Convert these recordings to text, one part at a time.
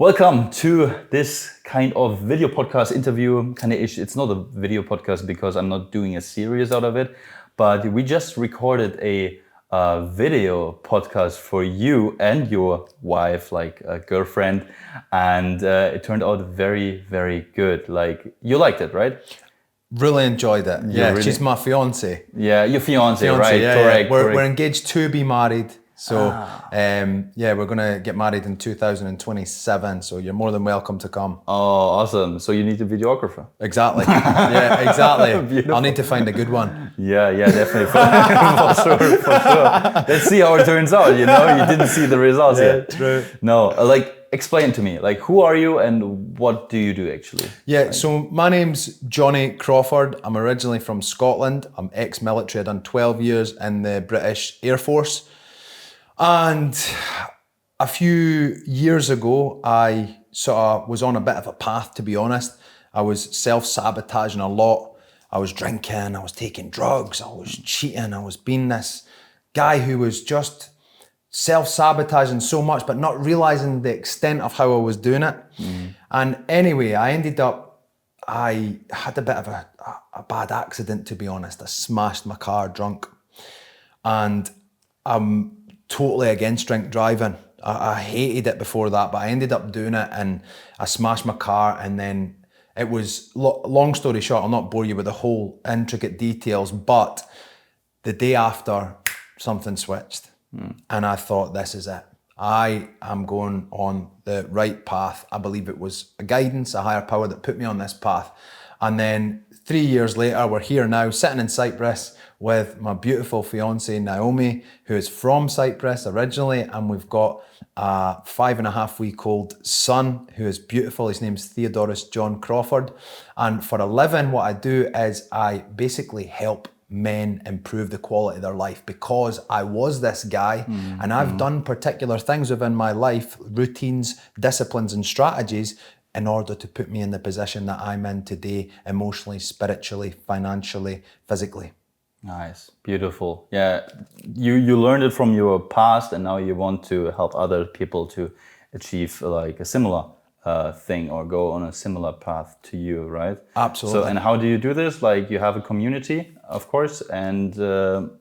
Welcome to this kind of video podcast interview. It's not a video podcast because I'm not doing a series out of it, but we just recorded a video podcast for you and your wife, like a girlfriend, and it turned out very, very good. Like, you liked it, right? Really enjoyed it. Yeah, really? She's my fiance. Yeah, your fiance, right? Yeah, correct. We're engaged to be married. So, we're going to get married in 2027. So you're more than welcome to come. Oh, awesome. So you need a videographer. Exactly. Yeah, exactly. Beautiful. I'll need to find a good one. Yeah, definitely. For sure. Let's see how it turns out, you know? You didn't see the results yet. True. No, explain to me, who are you and what do you do actually? Yeah, so my name's Jonny Crawford. I'm originally from Scotland. I'm ex-military. I've done 12 years in the British Air Force. And a few years ago, I sort of was on a bit of a path, to be honest. I was self-sabotaging a lot. I was drinking, I was taking drugs, I was cheating, I was being this guy who was just self-sabotaging so much, but not realizing the extent of how I was doing it. And anyway, I had a bit of a bad accident, to be honest. I smashed my car drunk. And I'm totally against drink driving. I hated it before that, but I ended up doing it and I smashed my car, and then it was, long story short, I'll not bore you with the whole intricate details, but the day after, something switched. And I thought, this is it. I am going on the right path. I believe it was a guidance, a higher power that put me on this path. And then 3 years later, we're here now, sitting in Cyprus with my beautiful fiance, Naomi, who is from Cyprus originally. And we've got a 5.5-week-old son who is beautiful. His name's Theodorus John Crawford. And for a living, what I do is I basically help men improve the quality of their life, because I was this guy and I've done particular things within my life, routines, disciplines and strategies in order to put me in the position that I'm in today, emotionally, spiritually, financially, physically. Nice, beautiful. Yeah, you learned it from your past and now you want to help other people to achieve like a similar thing or go on a similar path to you, right? Absolutely. So, and how do you do this? Like, you have a community, of course, and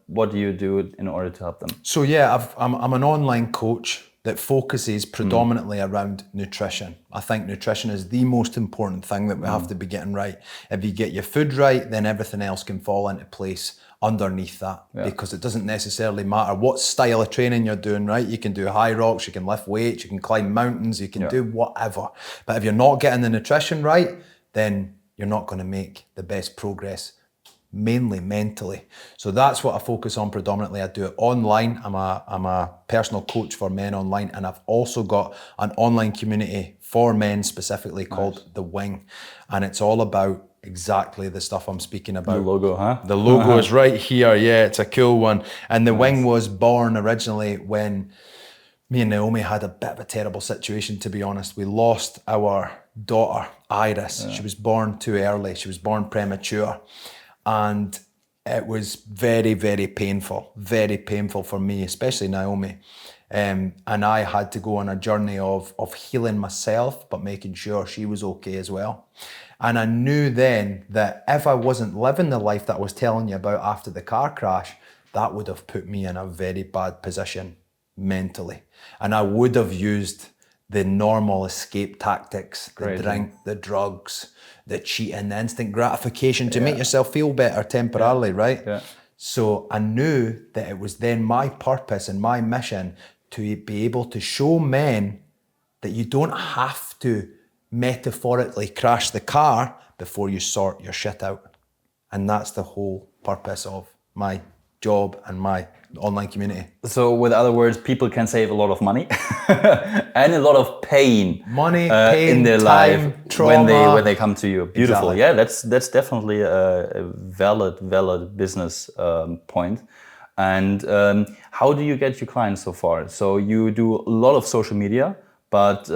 what do you do in order to help them? So yeah, I'm an online coach that focuses predominantly around nutrition. I think nutrition is the most important thing that we have to be getting right. If you get your food right, then everything else can fall into place underneath that, because it doesn't necessarily matter what style of training you're doing, right? You can do high rocks, you can lift weights, you can climb mountains, you can do whatever. But if you're not getting the nutrition right, then you're not going to make the best progress, mainly mentally. So that's what I focus on predominantly. I do it online. I'm a personal coach for men online, and I've also got an online community for men specifically called The Wing, and it's all about exactly the stuff I'm speaking about. The logo, huh? The logo is right here. Yeah, it's a cool one. And The Wing was born originally when me and Naomi had a bit of a terrible situation, to be honest. We lost our daughter, Iris. She was born too early. She was born premature. And it was very, very painful for me, especially Naomi. And I had to go on a journey of healing myself, but making sure she was okay as well. And I knew then that if I wasn't living the life that I was telling you about after the car crash, that would have put me in a very bad position mentally. And I would have used the normal escape tactics, the drink, the drugs, the cheating, the instant gratification to make yourself feel better temporarily, right? Yeah. So I knew that it was then my purpose and my mission to be able to show men that you don't have to metaphorically crash the car before you sort your shit out. And that's the whole purpose of my job and my online community. So with other words, people can save a lot of money and a lot of pain, pain in their time, life trauma. when they come to you. Beautiful. Exactly. Yeah, that's definitely a valid business point. And how do you get your clients so far? So you do a lot of social media, but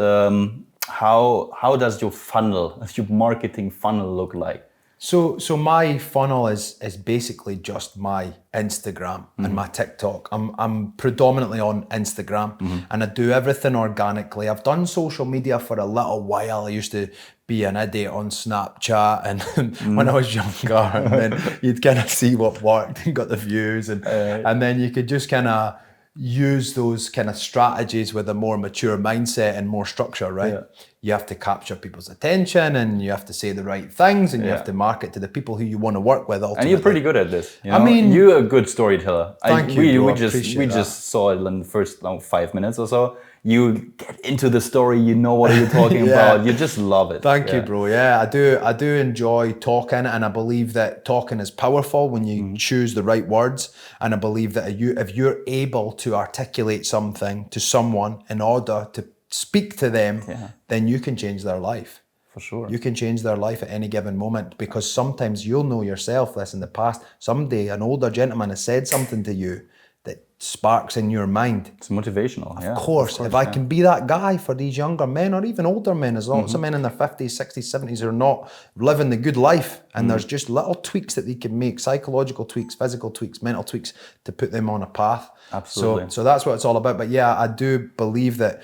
how does your funnel, your marketing funnel look like? So my funnel is basically just my Instagram and my TikTok. I'm predominantly on Instagram and I do everything organically. I've done social media for a little while. I used to be an idiot on Snapchat and when I was younger, and then you'd kind of see what worked and got the views, and then you could just kind of use those kind of strategies with a more mature mindset and more structure, right? Yeah. You have to capture people's attention and you have to say the right things and you have to market to the people who you want to work with ultimately. And you're pretty good at this. You know? I mean, you're a good storyteller. Thank you, bro. We just saw it in the first 5 minutes or so. You get into the story, you know what you're talking about. You just love it. Thank you, bro. Yeah, I do enjoy talking, and I believe that talking is powerful when you choose the right words. And I believe that if you're able to articulate something to someone in order to speak to them, then you can change their life. For sure. You can change their life at any given moment, because sometimes you'll know yourself this in the past. Someday an older gentleman has said something to you that sparks in your mind. It's motivational. Of course, if I can be that guy for these younger men or even older men, there's lots of men in their 50s, 60s, 70s who are not living the good life, and there's just little tweaks that they can make, psychological tweaks, physical tweaks, mental tweaks to put them on a path. Absolutely. So that's what it's all about. But yeah, I do believe that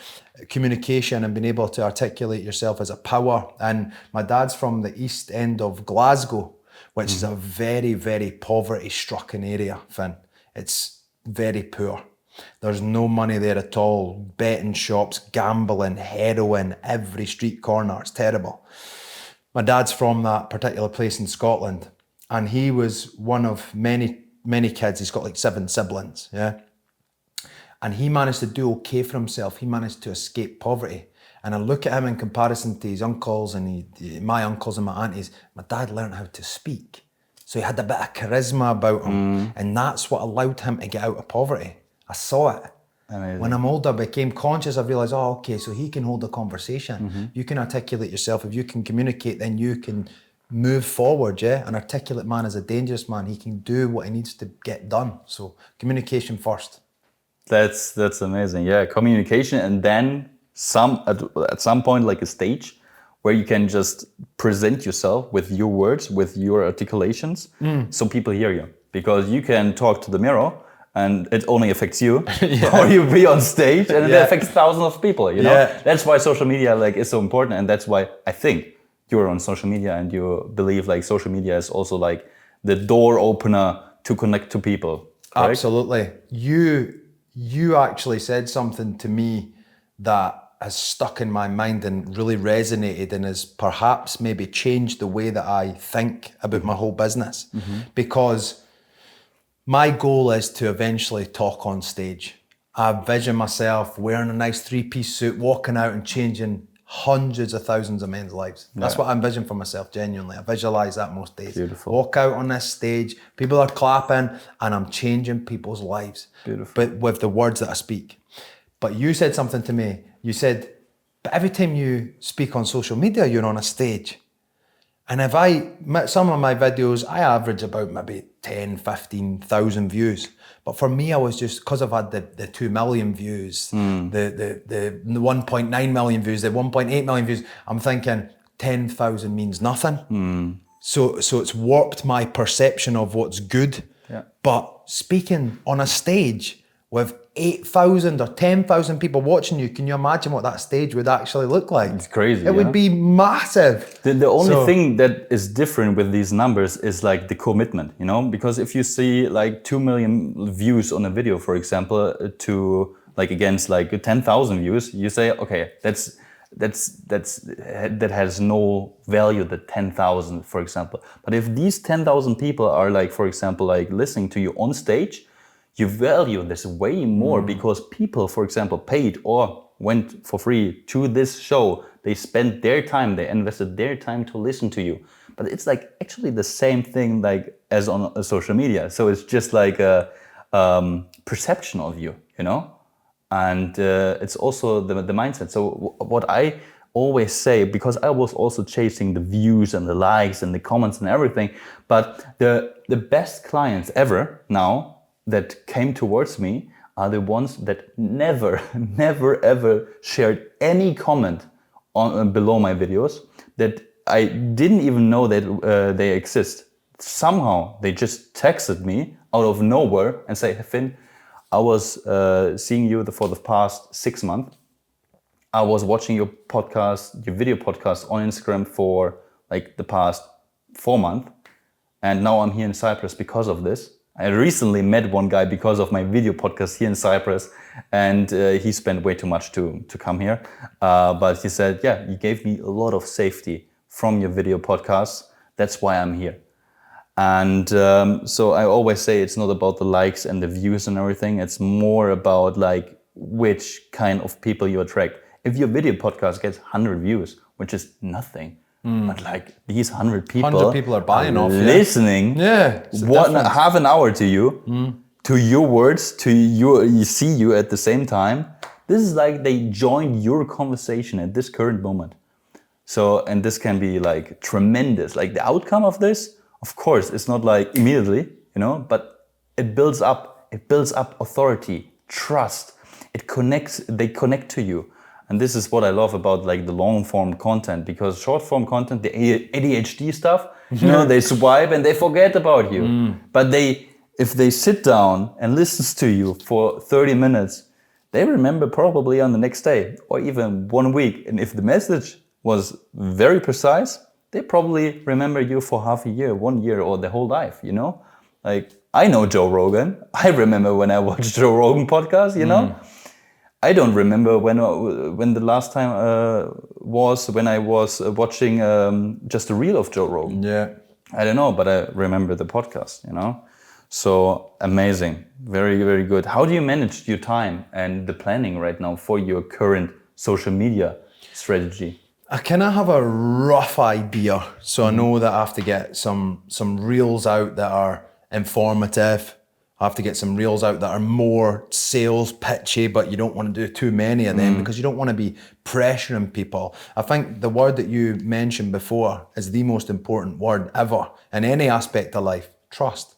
communication and being able to articulate yourself is a power. And my dad's from the east end of Glasgow, which is a very, very poverty-stricken area, Finn. It's very poor. There's no money there at all. Betting shops, gambling, heroin, every street corner. It's terrible. My dad's from that particular place in Scotland, and he was one of many, many kids. He's got like 7 siblings, yeah? And he managed to do okay for himself. He managed to escape poverty. And I look at him in comparison to his uncles and my uncles and my aunties. My dad learned how to speak. So he had a bit of charisma about him, and that's what allowed him to get out of poverty. I saw it. Amazing. When I'm older, I became conscious. I realised, okay, so he can hold a conversation. You can articulate yourself. If you can communicate, then you can move forward, yeah? An articulate man is a dangerous man. He can do what he needs to get done. So communication first. That's amazing. Yeah, communication, and then at some point, like a stage where you can just present yourself with your words, with your articulations, so people hear you. Because you can talk to the mirror and it only affects you, or you be on stage and it affects thousands of people, you know? That's why social media is so important, and that's why I think you're on social media and you believe social media is also the door opener to connect to people. Correct? Absolutely. You actually said something to me that has stuck in my mind and really resonated and has perhaps maybe changed the way that I think about my whole business. Because my goal is to eventually talk on stage. I vision myself wearing a nice 3-piece suit, walking out and changing hundreds of thousands of men's lives. That's what I envision for myself, genuinely. I visualize that most days. Beautiful. Walk out on this stage, people are clapping, and I'm changing people's lives. Beautiful. But with the words that I speak. But you said something to me. You said, but every time you speak on social media, you're on a stage. And some of my videos, I average about maybe 10, 15,000 views. But for me, I was just, because I've had the 2 million views, the 1.9 million views, the 1.8 million views, I'm thinking 10,000 means nothing. So it's warped my perception of what's good. Yeah. But speaking on a stage with 8,000 or 10,000 people watching you, can you imagine what that stage would actually look like? It's crazy. It would be massive. The only thing that is different with these numbers is the commitment, you know? Because if you see 2 million views on a video, for example, to against 10,000 views, you say, okay, that has no value, the 10,000, for example. But if these 10,000 people are for example, listening to you on stage, you value this way more because people, for example, paid or went for free to this show. They spent their time, they invested their time to listen to you. But it's actually the same thing as on social media. So it's just a perception of you, you know? And it's also the mindset. So what I always say, because I was also chasing the views and the likes and the comments and everything, but the best clients ever now that came towards me are the ones that never ever shared any comment on below my videos, that I didn't even know that they exist. Somehow they just texted me out of nowhere and say, hey, Finn, I was seeing you for the past 6 months. I was watching your podcast, your video podcast on Instagram for like the past 4 months. And now I'm here in Cyprus because of this. I recently met one guy because of my video podcast here in Cyprus, and he spent way too much to come here. But he said, yeah, you gave me a lot of safety from your video podcasts. That's why I'm here. And so I always say it's not about the likes and the views and everything. It's more about like which kind of people you attract. If your video podcast gets 100 views, which is nothing, but like these 100 people, 100 people are buying off you. Listening, half an hour to you, to your words, to you see you at the same time. This is like they join your conversation at this current moment. So, and this can be like tremendous. Like the outcome of this, of course, it's not like immediately, you know, but it builds up. It builds up authority, trust. It connects. They connect to you. And this is what I love about like the long form content, because short form content, the ADHD stuff, you know, they swipe and they forget about you. But if they sit down and listens to you for 30 minutes, they remember probably on the next day or even 1 week. And if the message was very precise, they probably remember you for half a year, 1 year, or their whole life, you know? Like, I know Joe Rogan. I remember when I watched Joe Rogan podcast, you know? I don't remember when the last time was when I was watching just a reel of Joe Rogan. Yeah. I don't know, but I remember the podcast, you know? So amazing. Very, very good. How do you manage your time and the planning right now for your current social media strategy? I kind of have a rough idea. So I know that I have to get some reels out that are informative. I have to get some reels out that are more sales pitchy, but you don't want to do too many of them because you don't want to be pressuring people. I think the word that you mentioned before is the most important word ever in any aspect of life: trust.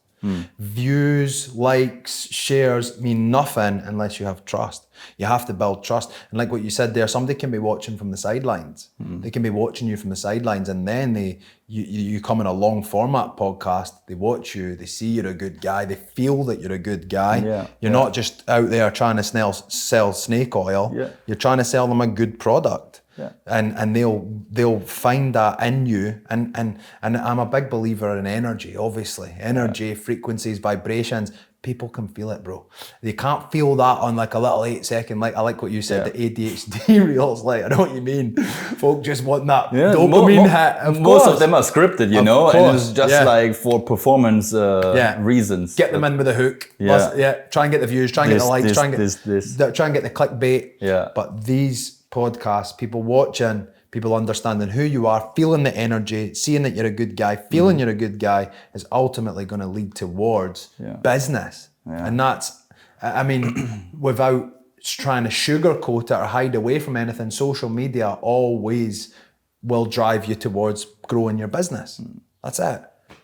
Views, likes, shares mean nothing unless you have trust. You have to build trust. And like what you said there, somebody can be watching from the sidelines. They can be watching you from the sidelines, and then you come in a long format podcast, they watch you, they see you're a good guy, they feel that you're a good guy. You're not just out there trying to sell snake oil. You're trying to sell them a good product. And they'll find that in you, and I'm a big believer in energy. Obviously, energy, frequencies, vibrations. People can feel it, bro. They can't feel that on like a little 8-second. Like I like what you said, the ADHD reels. Like I know what you mean. Folk just want that dopamine hit. Most of them are scripted, you know, and it's just like for performance reasons. Get them in with a hook. Try and get the views. Try and get the likes. Try and get the clickbait. But these podcasts, people watching, people understanding who you are, feeling the energy, seeing that you're a good guy, feeling you're a good guy, is ultimately going to lead towards business. And that's, I mean, without trying to sugarcoat it or hide away from anything, social media always will drive you towards growing your business. That's it.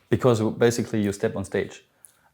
Because basically you step on stage.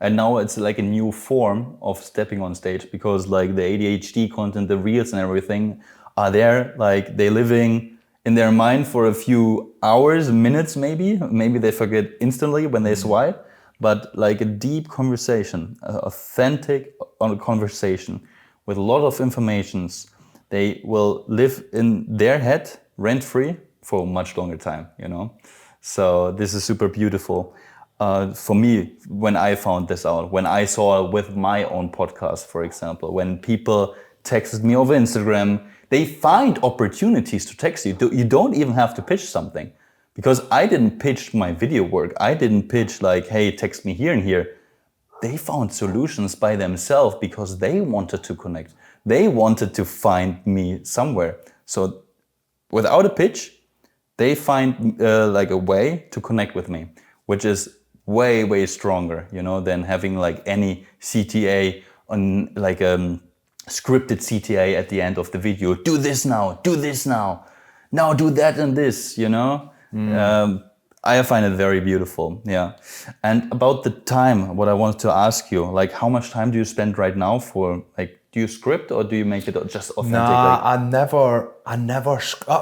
And now it's like a new form of stepping on stage, because like the ADHD content, the reels and everything are there, like they're living in their mind for a few hours, minutes maybe they forget instantly when they swipe, but like a deep conversation, authentic conversation with a lot of informations, they will live in their head rent-free for a much longer time, you know? So this is super beautiful. For me, when I found this out, when I saw with my own podcast, for example, when people texted me over Instagram, they find opportunities to text you. You don't even have to pitch something, because I didn't pitch my video work. I didn't pitch like, hey, text me here and here. They found solutions by themselves because they wanted to connect. They wanted to find me somewhere. So without a pitch, they find like a way to connect with me, which is way, way stronger, you know, than having like any CTA on like scripted CTA at the end of the video. Do this now, now do that and this, you know. I find it very beautiful, And about the time, what I wanted to ask you, like how much time do you spend right now for like do you script or do you make it just authentic? Nah, I never.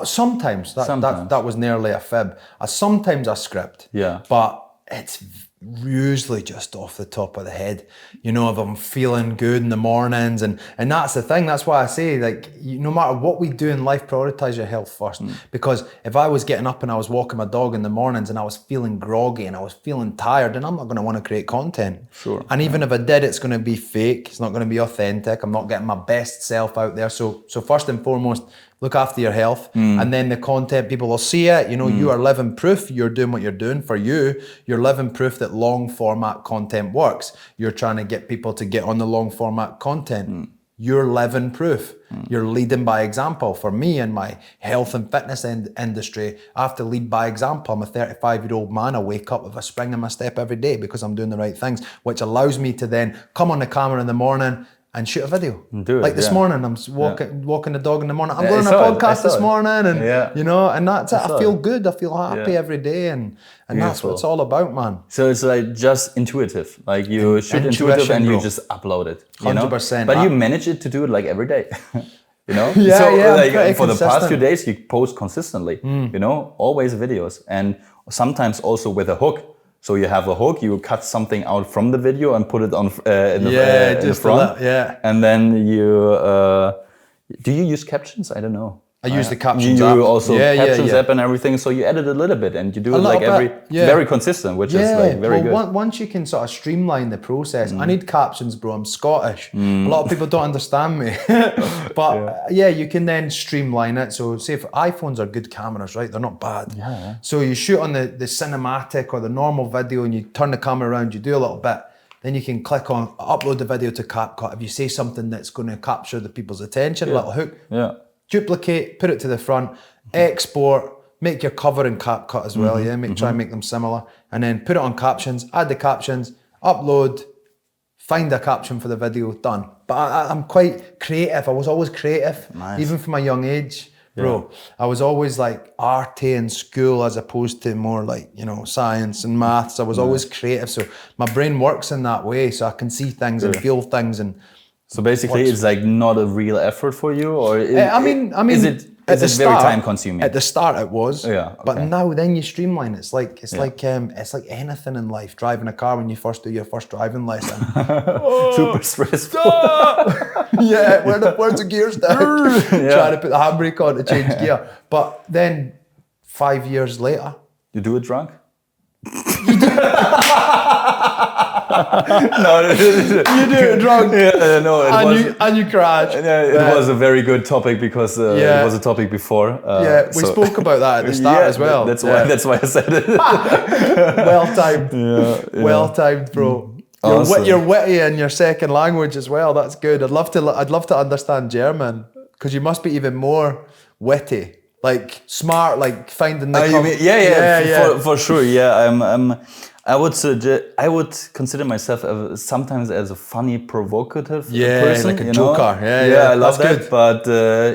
Sometimes that was nearly a fib. Sometimes I script. Yeah. But it's usually just off the top of the head. You know, if I'm feeling good in the mornings, and that's the thing. That's why I say, like, no matter what we do in life, prioritize your health first. Because if I was getting up and I was walking my dog in the mornings and I was feeling groggy and I was feeling tired, then I'm not going to want to create content. Sure. And even if I did, it's going to be fake. It's not going to be authentic. I'm not getting my best self out there. So first and foremost, look after your health, and then the content, people will see it. You know, you are living proof you're doing what you're doing for you. You're living proof that long format content works. You're trying to get people to get on the long format content. You're living proof. You're leading by example. For me in my health and fitness industry, I have to lead by example. I'm a 35-year-old man. I wake up with a spring in my step every day because I'm doing the right things, which allows me to then come on the camera in the morning and shoot a video. Like this morning, I'm walking the dog in the morning. I'm going on a podcast this morning, and you know, and that's it. I feel good. I feel happy every day, and that's what it's all about, man. So it's like just intuitive. Like you shoot intuitive and you just upload it. You 100%. But you manage it to do it like every day. You know? Like for the past few days, you post consistently. You know, always videos, and sometimes also with a hook. So you have a hook, you cut something out from the video and put it on in the front. And then do you use captions? I don't know. I use the captions app. You also captions app and everything. So you edit a little bit and you do it like very consistent, which is like very good. Once you can sort of streamline the process. I need captions, bro. I'm Scottish. A lot of people don't understand me. But you can then streamline it. So say if iPhones are good cameras, right? They're not bad. So you shoot on the cinematic or the normal video and you turn the camera around, you do a little bit. Then you can click on upload the video to CapCut. If you say something that's going to capture the people's attention, a little hook. Duplicate, put it to the front, export, make your cover in CapCut as well, try and make them similar, and then put it on captions, add the captions, upload, find a caption for the video, done. But I'm quite creative. I was always creative, even from a young age, bro. I was always like arty in school as opposed to more like, you know, science and maths. I was always creative, so my brain works in that way, so I can see things and feel things. And so basically, it's like not a real effort for you, or is it very time consuming? At the start, it was. But now, then you streamline. It's like anything in life. Driving a car when you first do your first driving lesson. Super stressful. Where's the gears down? Trying to put the handbrake on to change gear. But then 5 years later, you do it drunk. No, you do it drunk. And you crash. It was a very good topic because it was a topic before. We spoke about that at the start as well. That's why I said it. Well timed. Well timed, bro. Awesome. You're witty in your second language as well. That's good. I'd love to understand German because you must be even more witty. Like smart, like finding the for sure. I would consider myself sometimes as a funny, provocative person, like a joker. I love that. Good. But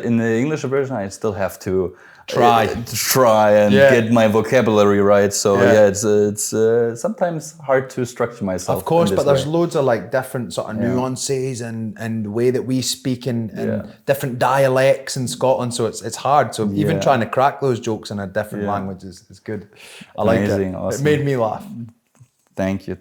in the English version, I still have to try and get my vocabulary right. So it's sometimes hard to structure myself. Of course, but there's loads of like different sort of nuances and the way that we speak and different dialects in Scotland. So it's hard. So even trying to crack those jokes in a different language is good. I like it. Awesome. It made me laugh. Thank you.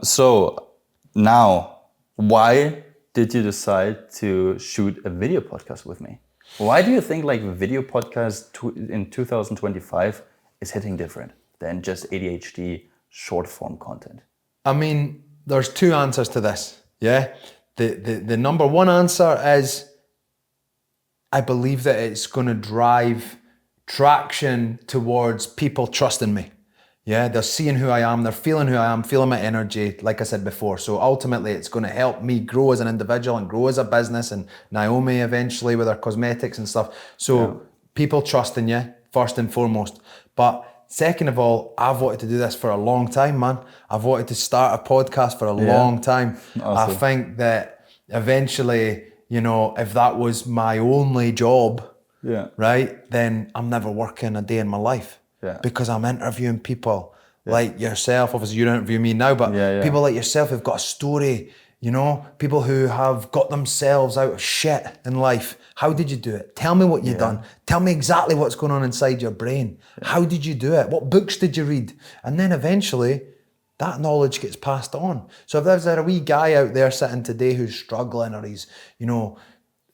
So now, why did you decide to shoot a video podcast with me? Why do you think like video podcast in 2025 is hitting different than just ADHD short form content? I mean, there's two answers to this. The number one answer is I believe that it's going to drive traction towards people trusting me. They're seeing who I am, they're feeling who I am, feeling my energy, like I said before. So ultimately, it's going to help me grow as an individual and grow as a business, and Naomi eventually with her cosmetics and stuff. So people trusting you, first and foremost. But second of all, I've wanted to do this for a long time, man. I've wanted to start a podcast for a long time. Awesome. I think that eventually, you know, if that was my only job, right, then I'm never working a day in my life. Because I'm interviewing people like yourself. Obviously, you don't interview me now, but people like yourself who've got a story, You know, people who have got themselves out of shit in life. How did you do it? Tell me what you've done. Tell me exactly what's going on inside your brain. How did you do it? What books did you read? And then eventually that knowledge gets passed on. So if there's a wee guy out there sitting today who's struggling, or he's, you know,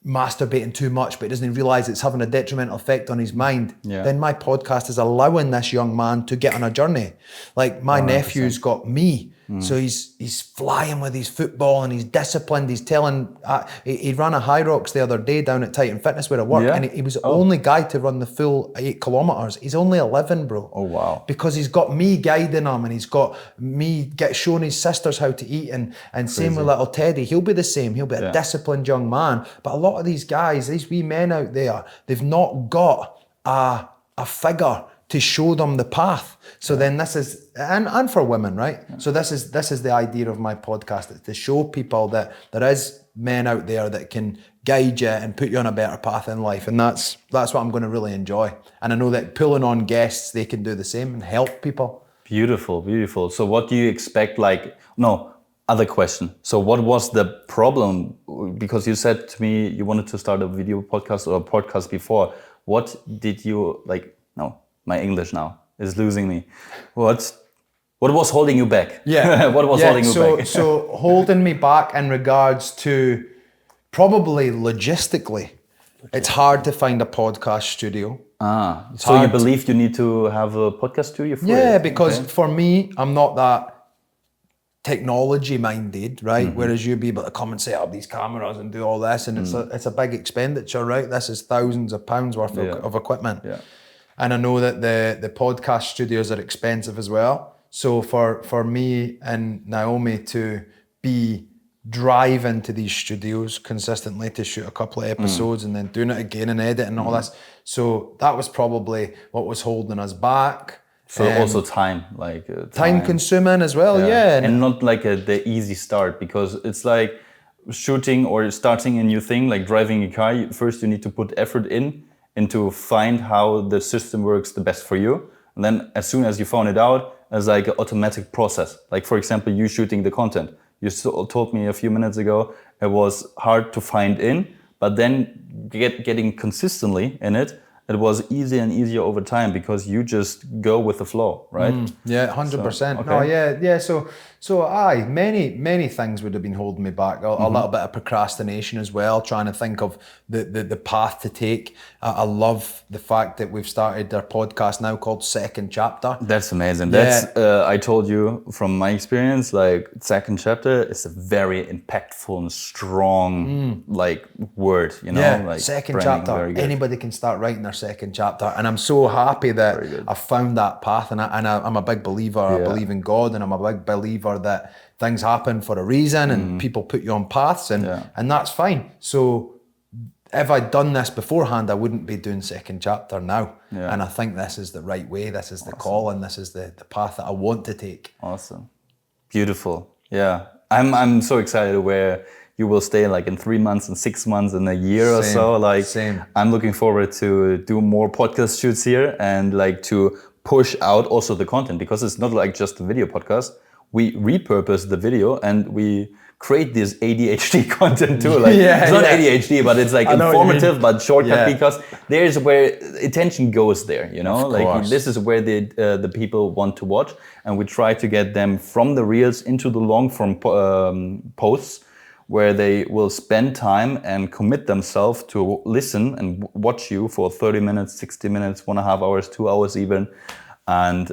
masturbating too much, but he doesn't realize it's having a detrimental effect on his mind, then my podcast is allowing this young man to get on a journey. Like my 100%. Nephew's got me. So he's flying with his football and he's disciplined. He's telling, he ran a High Rocks the other day down at Titan Fitness where I work, and he was the only guy to run the full 8 kilometers. He's only 11, bro. Oh, wow. Because he's got me guiding him, and he's got me showing his sisters how to eat, and same with little Teddy. He'll be the same. He'll be a disciplined young man. But a lot of these guys, these wee men out there, they've not got a figure to show them the path. So then this is, and for women, right? So this is the idea of my podcast. It's to show people that there is men out there that can guide you and put you on a better path in life. And that's what I'm going to really enjoy. And I know that pulling on guests, they can do the same and help people. Beautiful, beautiful. So what do you expect, other question. So what was the problem? Because you said to me you wanted to start a video podcast or a podcast before. What did you my English now is losing me. What was holding you back? Yeah. What was holding you back? So holding me back in regards to probably logistically, it's hard to find a podcast studio. So you believe you need to have a podcast studio for it? Yeah, because for me, I'm not that technology minded, right? Mm-hmm. Whereas you'd be able to come and set up these cameras and do all this, and it's a big expenditure, right? This is thousands of pounds worth of equipment. Yeah. And I know that the podcast studios are expensive as well. So for me and Naomi to be driving to these studios consistently to shoot a couple of episodes and then doing it again and editing and all this. So that was probably what was holding us back. So also time, time consuming as well, and not the easy start, because it's like shooting or starting a new thing, like driving a car. First you need to put effort into find how the system works the best for you. And then as soon as you found it out, as like an automatic process. Like for example, you shooting the content. You told me a few minutes ago, it was hard to find but then getting consistently in it, it was easier and easier over time because you just go with the flow, right? 100%. No, yeah. So many things would have been holding me back. A little bit of procrastination as well, trying to think of the path to take. I love the fact that we've started our podcast now called Second Chapter. That's amazing. That's I told you from my experience, Second Chapter is a very impactful and strong word, you know? Yeah, Second Chapter. Anybody can start writing their second chapter, and I'm so happy that I found that path, and I'm a big believer. I believe in God, and I'm a big believer that things happen for a reason, and people put you on paths, and that's fine. So if I'd done this beforehand, I wouldn't be doing Second Chapter now. And I think this is the right way. This is the call, and this is the path that I want to take. Awesome, beautiful. Yeah, I'm so excited where you will stay in 3 months and 6 months and a year or so. Same. I'm looking forward to do more podcast shoots here and to push out also the content, because it's not just a video podcast. We repurpose the video and we create this ADHD content too. It's not ADHD, but it's informative but shortcut, because there's where attention goes there, you know? This is where the people want to watch, and we try to get them from the reels into the long form posts, where they will spend time and commit themselves to listen and watch you for 30 minutes, 60 minutes, 1.5 hours, 2 hours even. And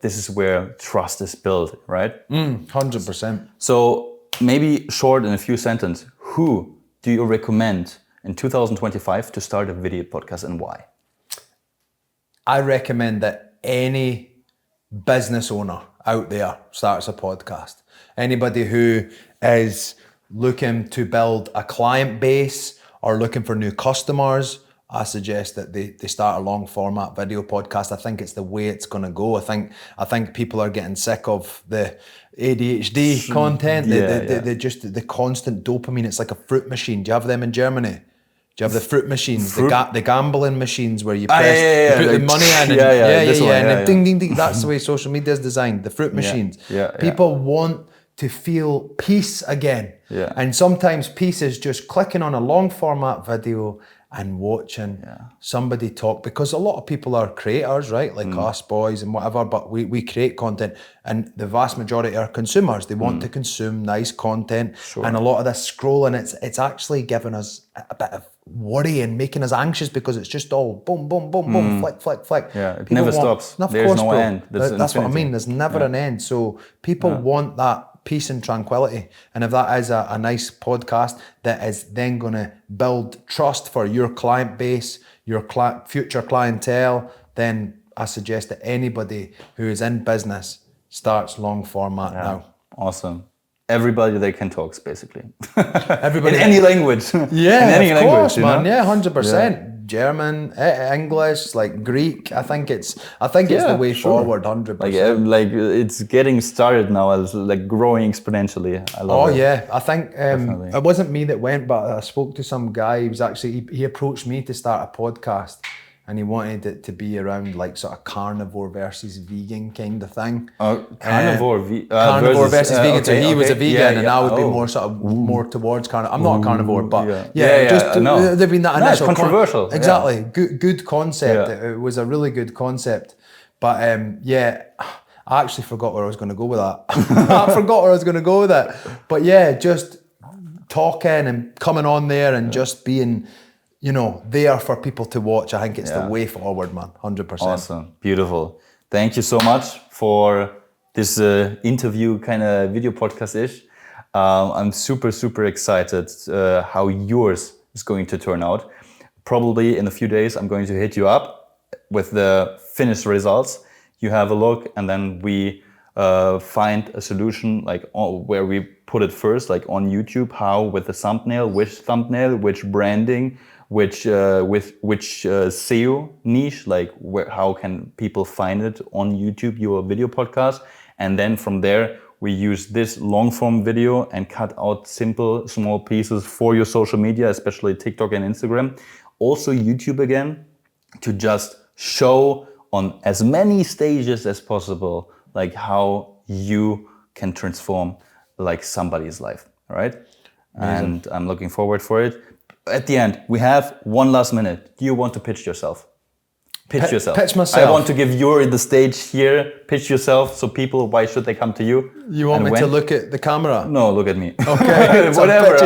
this is where trust is built, right? 100%. So maybe short in a few sentences, who do you recommend in 2025 to start a video podcast, and why? I recommend that any business owner out there starts a podcast. Anybody who is looking to build a client base or looking for new customers, I suggest that they start a long format video podcast. I think it's the way it's going to go. I think people are getting sick of the ADHD content, the constant dopamine. It's like a fruit machine. Do you have them in Germany? Do you have the fruit machines, the gambling machines where you press, you put the money in, and then ding, ding, ding. That's the way social media is designed. The fruit machines. People want to feel peace again. Yeah. And sometimes peace is just clicking on a long format video and watching somebody talk, because a lot of people are creators, right? Like us boys and whatever, but we create content, and the vast majority are consumers. They want to consume nice content. Sure. And a lot of this scrolling, it's actually giving us a bit of worry and making us anxious, because it's just all boom, boom, boom, boom, flick, flick, flick. Yeah, it never stops. Of There's course, no bro. end. That's what I mean. There's never an end. So people want that peace and tranquility. And if that is a nice podcast that is then going to build trust for your client base, your future clientele, then I suggest that anybody who is in business starts long format now. Awesome. Everybody that can talk, basically. Everybody in any language. Yeah, in any of language, course, you man. know? Yeah, 100%. German, English, like Greek. I think it's the way forward, 100%. Like it's getting started now, as like growing exponentially. I love it. Oh yeah, I think it wasn't me that went, but I spoke to some guy. He was actually he approached me to start a podcast, and he wanted it to be around like sort of carnivore versus vegan kind of thing. Carnivore versus vegan. So he was a vegan, and I would be more sort of more towards carnivore. I'm not a carnivore, but there'd been that initial controversial. Exactly, good concept. It was a really good concept, but I actually forgot where I was going to go with that. I forgot where I was going to go with it. But yeah, just talking and coming on there and just being, there for people to watch. I think it's the way forward, man. 100%. Awesome. Beautiful. Thank you so much for this interview kind of video podcast-ish. I'm super, super excited how yours is going to turn out. Probably in a few days, I'm going to hit you up with the finished results. You have a look, and then we find a solution like where we put it first, like on YouTube, how with the thumbnail, which branding, which SEO niche, like how can people find it on YouTube, your video podcast. And then from there, we use this long form video and cut out simple, small pieces for your social media, especially TikTok and Instagram. Also YouTube again, to just show on as many stages as possible, like how you can transform like somebody's life, all right? Amazing. And I'm looking forward for it. At the end, we have one last minute. Do you want to pitch yourself? Pitch yourself. Pitch myself. I want to give you the stage here. Pitch yourself. So people, why should they come to you? You want me to look at the camera? No, look at me. Okay. Whatever,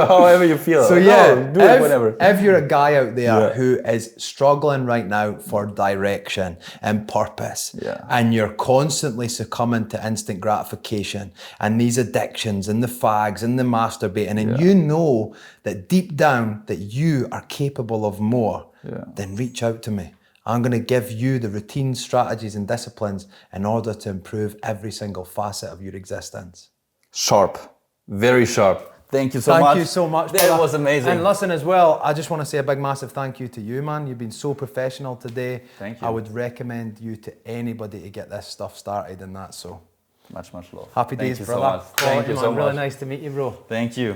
however you feel. So do it, whatever. If you're a guy out there who is struggling right now for direction and purpose, and you're constantly succumbing to instant gratification and these addictions and the fags and the masturbating, and you know that deep down that you are capable of more, then reach out to me. I'm going to give you the routines, strategies, and disciplines in order to improve every single facet of your existence. Sharp. Very sharp. Thank you so much. Thank you so much. That was amazing. And listen as well, I just want to say a big, massive thank you to you, man. You've been so professional today. Thank you. I would recommend you to anybody to get this stuff started and that, so. Much love. Happy days, Thank you brother. so much. Thank you so much. Really nice to meet you, bro. Thank you.